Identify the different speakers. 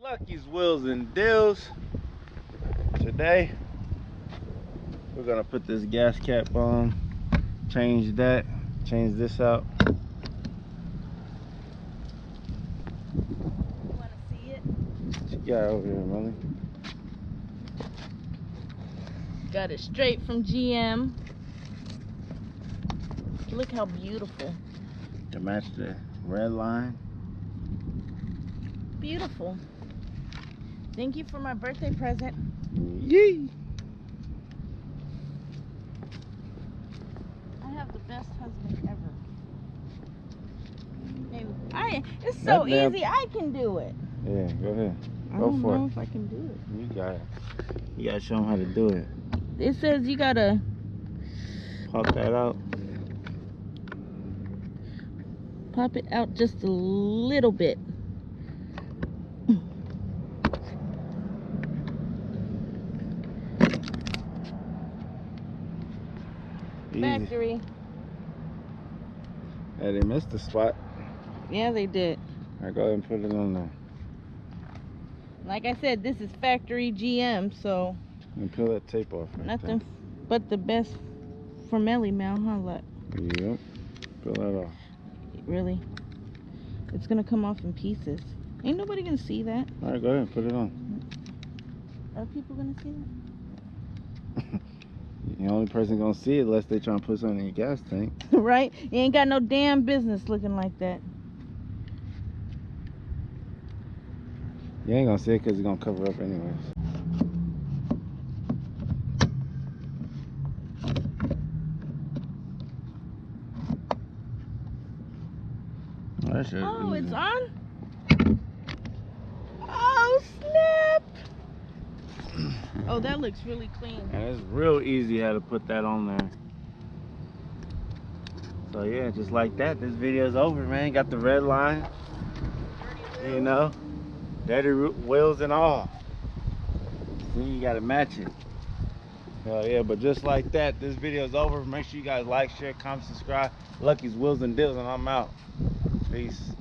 Speaker 1: Lucky's Wheels and Deals. Today we're gonna put this gas cap on, change that, change this out.
Speaker 2: You wanna see it?
Speaker 1: What you got over here, Molly?
Speaker 2: Got it straight from GM. Look how beautiful.
Speaker 1: To match the red line.
Speaker 2: Beautiful. Thank you for my birthday present.
Speaker 1: Yee!
Speaker 2: I have the best husband ever. It's so easy, I can do it.
Speaker 1: Yeah, go ahead.
Speaker 2: I
Speaker 1: Go
Speaker 2: don't
Speaker 1: for
Speaker 2: know
Speaker 1: it.
Speaker 2: if I can do it.
Speaker 1: You got it. You gotta show them how to do it.
Speaker 2: It says you gotta
Speaker 1: Pop that out.
Speaker 2: pop it out just a little bit.
Speaker 1: Easy.
Speaker 2: Factory.
Speaker 1: Hey, they missed the spot.
Speaker 2: Yeah, they did.
Speaker 1: Alright, go ahead and put it on there.
Speaker 2: Like I said, this is factory GM, so
Speaker 1: And peel that tape off. Right
Speaker 2: nothing but the best for Melly Mel, huh? Look,
Speaker 1: there. Yep. Peel that off.
Speaker 2: really, it's gonna come off in pieces. Ain't nobody gonna see that.
Speaker 1: Alright, go ahead and put it on.
Speaker 2: Are people gonna see that?
Speaker 1: The only person gonna see it unless they trying to put something in your gas tank.
Speaker 2: Right? You ain't got no damn business looking like that.
Speaker 1: You ain't gonna see it because it's gonna cover up anyways. Oh, that shit
Speaker 2: Oh,
Speaker 1: easy.
Speaker 2: it's on? Oh, snap! Oh, that looks really clean.
Speaker 1: And it's real easy how to put that on there. So yeah, just like that, this video's over, man. Got the red line, you know, dirty wheels and all. See, you gotta match it. Hell yeah, but just like that, this video's over. Make sure you guys like, share, comment, subscribe. Lucky's Wheels and Deals, and I'm out. Peace.